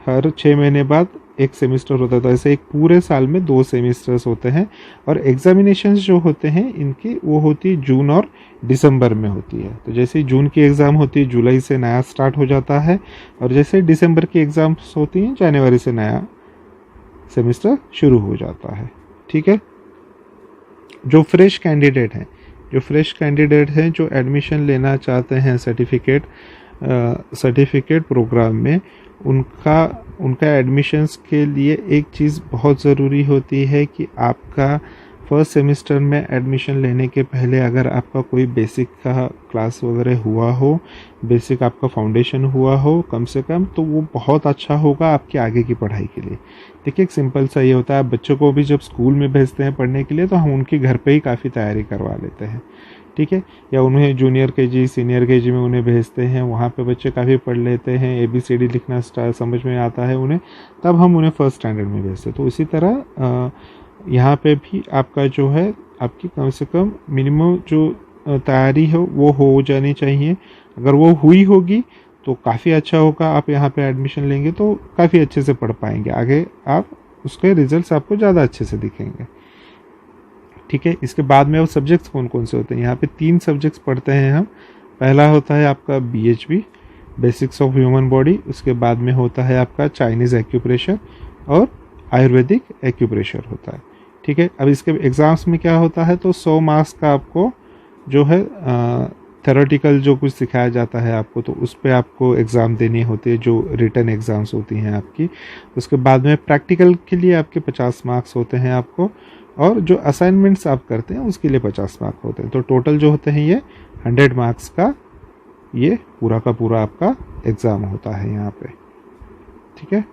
हर 6 महीने बाद एक सेमिस्टर होता है, तो ऐसे एक पूरे साल में 2 सेमिस्टर्स होते हैं। और एग्जामिनेशंस जो होते हैं इनकी, वो होती जून और दिसंबर में होती है। तो जैसे जून की एग्ज़ाम होती है, जुलाई से नया स्टार्ट हो जाता है, और जैसे दिसंबर की एग्ज़ाम्स होती हैं, जनवरी से नया सेमिस्टर शुरू हो जाता है। ठीक है, जो फ्रेश कैंडिडेट हैं, जो एडमिशन लेना चाहते हैं सर्टिफिकेट प्रोग्राम में, उनका एडमिशन्स के लिए एक चीज़ बहुत ज़रूरी होती है कि आपका फर्स्ट सेमेस्टर में एडमिशन लेने के पहले अगर आपका कोई बेसिक का क्लास वगैरह हुआ हो, बेसिक आपका फाउंडेशन हुआ हो कम से कम, तो वो बहुत अच्छा होगा आपकी आगे की पढ़ाई के लिए। देखिए, एक सिंपल सा ये होता है, बच्चों को भी जब स्कूल में भेजते हैं पढ़ने के लिए, तो हम उनके घर पे ही काफ़ी तैयारी करवा लेते हैं। ठीक है, या उन्हें जूनियर केजी, सीनियर केजी में उन्हें भेजते हैं, वहाँ पे बच्चे काफ़ी पढ़ लेते हैं, ABCD लिखना समझ में आता है उन्हें, तब हम उन्हें फर्स्ट स्टैंडर्ड में भेजते हैं। तो इसी तरह यहाँ पे भी आपका जो है, आपकी कम से कम मिनिमम जो तैयारी है वो हो जानी चाहिए। अगर वो हुई होगी तो काफ़ी अच्छा होगा, आप यहाँ पे एडमिशन लेंगे तो काफ़ी अच्छे से पढ़ पाएंगे, आगे आप उसके रिजल्ट्स आपको ज़्यादा अच्छे से दिखेंगे। ठीक है, इसके बाद में वो सब्जेक्ट्स कौन कौन से होते हैं, यहाँ पे 3 सब्जेक्ट्स पढ़ते हैं हम। पहला होता है आपका BHB, basics of human body. उसके बाद में होता है आपका चाइनीज़ एक्यूप्रेशर और आयुर्वेदिक एक्यूप्रेशर होता है। ठीक है, अब इसके एग्ज़ाम्स में क्या होता है, तो 100 मार्क्स का आपको जो है थ्योरेटिकल जो कुछ सिखाया जाता है आपको, तो उस पर आपको एग्ज़ाम देनी होती है, जो रिटन एग्ज़ाम्स होती हैं आपकी। उसके बाद में प्रैक्टिकल के लिए आपके 50 मार्क्स होते हैं आपको, और जो असाइनमेंट्स आप करते हैं उसके लिए 50 मार्क्स होते हैं। तो टोटल जो होते हैं ये 100 मार्क्स का ये पूरा का पूरा आपका एग्ज़ाम होता है यहाँ पे। ठीक है,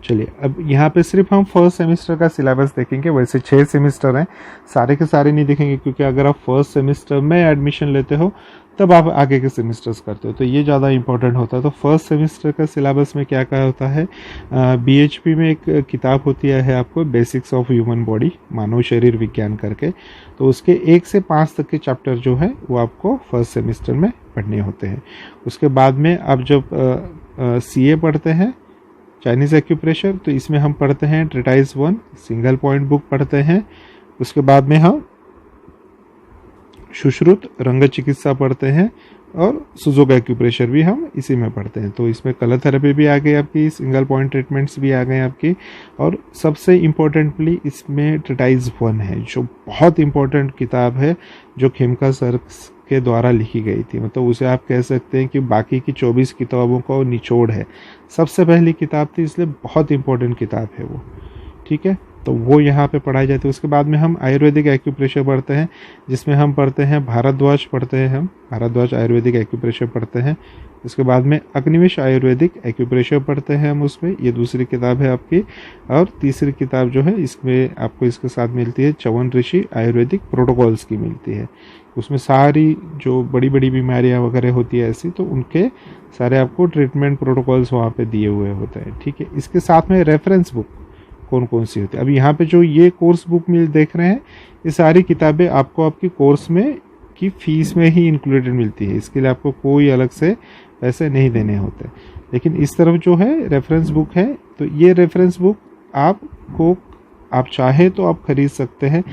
चलिए अब यहाँ पे सिर्फ हम फर्स्ट सेमेस्टर का सिलेबस देखेंगे। वैसे 6 सेमेस्टर हैं, सारे के सारे नहीं देखेंगे, क्योंकि अगर आप फर्स्ट सेमेस्टर में एडमिशन लेते हो तब आप आगे के सेमेस्टर्स करते हो, तो ये ज़्यादा इंपॉर्टेंट होता है। तो फर्स्ट सेमेस्टर का सिलेबस में क्या क्या होता है, BHP में एक किताब होती है आपको, बेसिक्स ऑफ ह्यूमन बॉडी, मानव शरीर विज्ञान करके। तो उसके 1 से 5 तक के चैप्टर जो है वो आपको फर्स्ट सेमेस्टर में पढ़ने होते हैं। उसके बाद में आप जब CA पढ़ते हैं, चाइनीज़ एक्यूप्रेशर, तो इसमें हम पढ़ते हैं ट्रेटाइज 1, सिंगल पॉइंट बुक पढ़ते हैं। उसके बाद में हम सुश्रुत रंग चिकित्सा पढ़ते हैं, और सुजोग एक्यूप्रेशर भी हम इसी में पढ़ते हैं। तो इसमें कलर थेरेपी भी आ गई आपकी, सिंगल पॉइंट ट्रीटमेंट्स भी आ गए आपकी, और सबसे इम्पोर्टेंटली इसमें ट्रेटाइज 1 है, जो बहुत इम्पोर्टेंट किताब है, जो खेमका सर के द्वारा लिखी गई थी। मतलब उसे आप कह सकते हैं कि बाकी की 24 किताबों का निचोड़ है, सबसे पहली किताब थी, इसलिए बहुत इम्पोर्टेंट किताब है वो। ठीक है, तो वो यहाँ पे पढ़ाई जाती है। उसके बाद में हम आयुर्वेदिक एक्यूप्रेशर पढ़ते हैं, जिसमें हम पढ़ते हैं भारद्वाज पढ़ते हैं, हम भारद्वाज आयुर्वेदिक एक्यूप्रेशर पढ़ते हैं। उसके बाद में अग्निवेश आयुर्वेदिक एक्यूप्रेशर पढ़ते हैं हम, उसमें ये दूसरी किताब है आपकी। और तीसरी किताब जो है इसमें आपको इसके साथ मिलती है च्यवन ऋषि आयुर्वेदिक प्रोटोकॉल्स की मिलती है। उसमें सारी जो बड़ी बड़ी बीमारियां वगैरह होती है ऐसी, तो उनके सारे आपको ट्रीटमेंट प्रोटोकॉल्स वहाँ पे दिए हुए होते हैं। ठीक है, इसके साथ में रेफरेंस बुक कौन कौन सी होती है, अब यहाँ पे जो ये कोर्स बुक देख रहे हैं, ये सारी किताबें आपको आपकी कोर्स में की फीस में ही इंक्लूडेड मिलती है। इसके लिए आपको कोई अलग से पैसे नहीं देने होते। लेकिन इस तरफ जो है रेफरेंस बुक है, तो ये रेफरेंस बुक आपको, आप चाहे तो आप खरीद सकते हैं।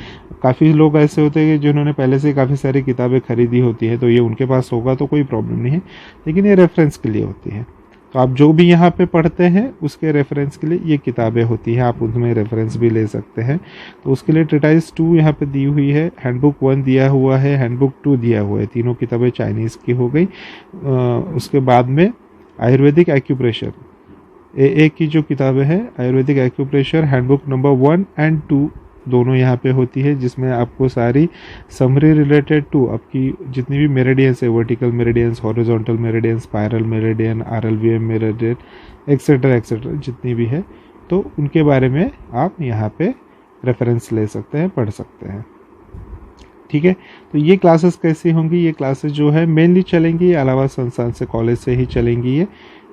काफ़ी लोग ऐसे होते हैं कि जिन्होंने पहले से काफ़ी सारी किताबें खरीदी होती है, तो ये उनके पास होगा तो कोई प्रॉब्लम नहीं है, लेकिन ये रेफरेंस के लिए होती है। तो आप जो भी यहाँ पे पढ़ते हैं उसके रेफरेंस के लिए ये किताबें होती हैं, आप उनमें रेफरेंस भी ले सकते हैं। तो उसके लिए ट्रेटाइज 2 यहाँ पे दी हुई है, हैंडबुक 1 दिया हुआ है, हैंडबुक 2 दिया हुआ है, तीनों किताबें चाइनीज़ की हो गई। उसके बाद में आयुर्वेदिक एक्यूप्रेशर AA की जो किताबें हैं, Ayurvedic acupressure handbook number 1 and 2 दोनों यहाँ पे होती है, जिसमें आपको सारी समरी रिलेटेड टू आपकी जितनी भी मेरिडियंस है, vertical meridians, horizontal meridians, spiral meridian, RLVM meridian, etcetera etcetera जितनी भी है, तो उनके बारे में आप यहाँ पे रेफरेंस ले सकते हैं, पढ़ सकते हैं। ठीक है, तो ये क्लासेस कैसी होंगी, ये क्लासेस जो है मेनली चलेंगी इलाहाबाद संस्थान से, कॉलेज से ही चलेंगी ये।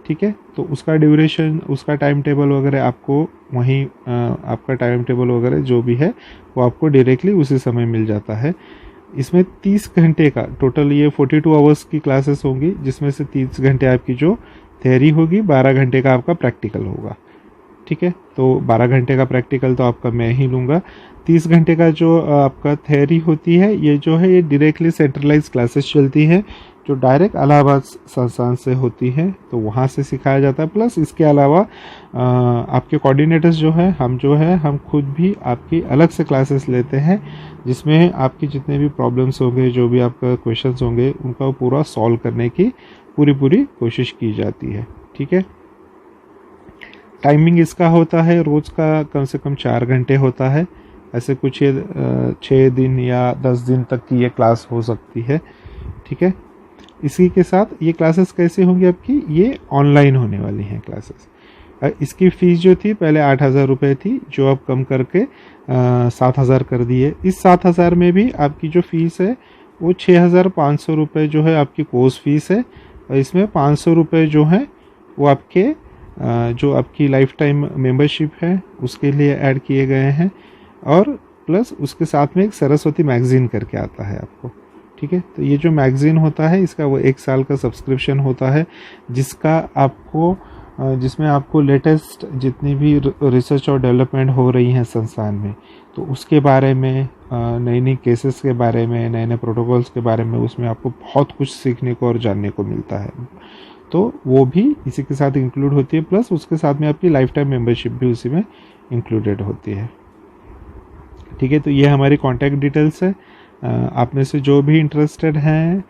ठीक है, तो उसका ड्यूरेशन, उसका टाइम टेबल वगैरह आपको वहीं आपका टाइम टेबल वगैरह जो भी है वो आपको डायरेक्टली उसी समय मिल जाता है। इसमें 30 घंटे का टोटल, ये 42 आवर्स की क्लासेस होंगी, जिसमें से 30 घंटे आपकी जो थ्योरी होगी, 12 घंटे का आपका प्रैक्टिकल होगा। ठीक है, तो 12 घंटे का प्रैक्टिकल तो आपका मैं ही लूँगा। 30 घंटे का जो आपका थ्योरी होती है, ये जो है ये डायरेक्टली सेंट्रलाइज क्लासेस चलती हैं, जो डायरेक्ट इलाहाबाद संस्थान से होती है, तो वहाँ से सिखाया जाता है। प्लस इसके अलावा आपके कोऑर्डिनेटर्स जो है, हम खुद भी आपकी अलग से क्लासेस लेते हैं, जिसमें आपकी जितने भी प्रॉब्लम्स होंगे, जो भी आपका क्वेश्चंस होंगे, उनका पूरा सॉल्व करने की पूरी कोशिश की जाती है। ठीक है, टाइमिंग इसका होता है रोज़ का कम से कम 4 घंटे होता है। ऐसे कुछ ये 6 दिन या 10 दिन तक की ये क्लास हो सकती है। ठीक है, इसी के साथ ये क्लासेस कैसे होंगी आपकी, ये ऑनलाइन होने वाली हैं क्लासेस। इसकी फ़ीस जो थी पहले 8,000 रुपये थी, जो अब कम करके 7,000 कर दी है। इस 7,000 में भी आपकी जो फ़ीस है वो 6,500 रुपये जो है आपकी कोर्स फीस है, और इसमें 500 रुपये जो है वो आपके जो आपकी लाइफ टाइम मेंबरशिप है उसके लिए ऐड किए गए हैं, और प्लस उसके साथ में एक सरस्वती मैगज़ीन करके आता है आपको। ठीक है, तो ये जो मैगज़ीन होता है इसका वो 1 साल का सब्सक्रिप्शन होता है, जिसमें आपको लेटेस्ट जितनी भी रिसर्च और डेवलपमेंट हो रही हैं संस्थान में, तो उसके बारे में, नई नई केसेस के बारे में, नए नए प्रोटोकॉल्स के बारे में, उसमें आपको बहुत कुछ सीखने को और जानने को मिलता है। तो वो भी इसी के साथ इंक्लूड होती है, प्लस उसके साथ में आपकी लाइफ टाइम मेंबरशिप भी उसी में इंक्लूडेड होती है। ठीक है, तो ये हमारी कॉन्टैक्ट डिटेल्स है। आप में से जो भी इंटरेस्टेड हैं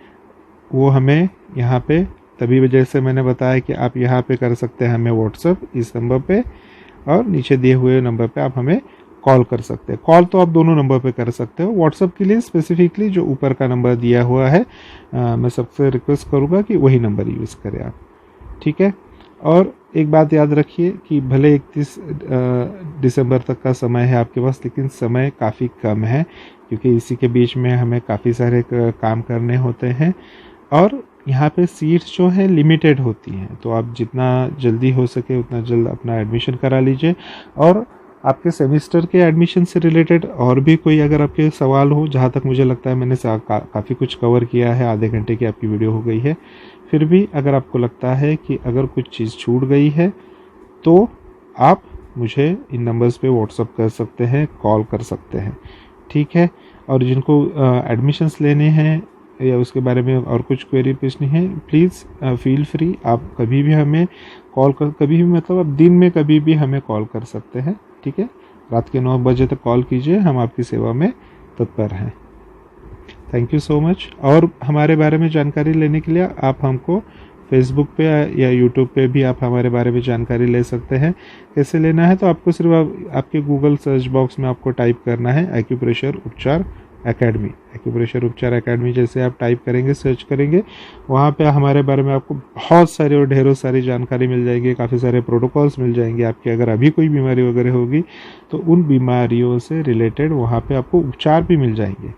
वो हमें यहाँ पे, तभी जैसे मैंने बताया कि आप यहाँ पे कर सकते हैं हमें व्हाट्सअप इस नंबर पे, और नीचे दिए हुए नंबर पे आप हमें कॉल कर सकते हैं। कॉल तो आप दोनों नंबर पे कर सकते हो, व्हाट्सअप के लिए स्पेसिफिकली जो ऊपर का नंबर दिया हुआ है मैं सबसे रिक्वेस्ट करूँगा कि वही नंबर यूज़ करें आप, ठीक है। और एक बात याद रखिए कि भले 31 दिसंबर तक का समय है आपके पास, लेकिन समय काफ़ी कम है, क्योंकि इसी के बीच में हमें काफ़ी सारे काम करने होते हैं, और यहाँ पे सीट्स जो हैं लिमिटेड होती हैं। तो आप जितना जल्दी हो सके उतना जल्द अपना एडमिशन करा लीजिए। और आपके सेमेस्टर के एडमिशन से रिलेटेड और भी कोई अगर आपके सवाल हो, जहाँ तक मुझे लगता है मैंने काफ़ी कुछ कवर किया है, आधे घंटे की आपकी वीडियो हो गई है, फिर भी अगर आपको लगता है कि अगर कुछ चीज़ छूट गई है तो आप मुझे इन नंबर्स पे व्हाट्सअप कर सकते हैं, कॉल कर सकते हैं, ठीक है। और जिनको एडमिशन्स लेने हैं या उसके बारे में और कुछ क्वेरी पूछनी है, प्लीज़ फील फ्री, आप कभी भी हमें कॉल कर, कभी भी मतलब आप दिन में कभी भी हमें कॉल कर सकते हैं, ठीक है। रात के 9 बजे तक कॉल कीजिए, हम आपकी सेवा में तत्पर हैं। Thank you so much. और हमारे बारे में जानकारी लेने के लिए आप हमको फेसबुक पे या यूट्यूब पे भी आप हमारे बारे में जानकारी ले सकते हैं। कैसे लेना है, तो आपको सिर्फ आपके गूगल सर्च बॉक्स में आपको टाइप करना है एक्यूप्रेशर उपचार एकेडमी। एक्यूप्रेशर उपचार एकेडमी जैसे आप टाइप करेंगे, सर्च करेंगे, वहाँ पे हमारे बारे में आपको बहुत सारी और ढेरों सारी जानकारी मिल जाएगी, काफ़ी सारे प्रोटोकॉल्स मिल जाएंगे आपके। अगर अभी कोई बीमारी वगैरह होगी तो उन बीमारियों से रिलेटेड वहाँ पे आपको उपचार भी मिल जाएंगे,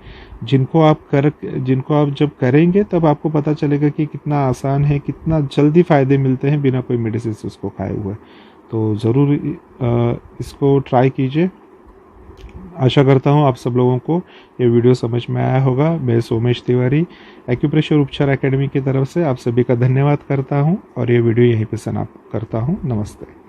जिनको आप जब करेंगे तब आपको पता चलेगा कि कितना आसान है, कितना जल्दी फ़ायदे मिलते हैं बिना कोई मेडिसिन से उसको खाए हुए। तो ज़रूर इसको ट्राई कीजिए। आशा करता हूँ आप सब लोगों को ये वीडियो समझ में आया होगा। मैं सोमेश तिवारी एक्यूप्रेशर उपचार एकेडमी की तरफ से आप सभी का धन्यवाद करता हूँ और ये वीडियो यहीं पे समाप्त करता हूँ। नमस्ते।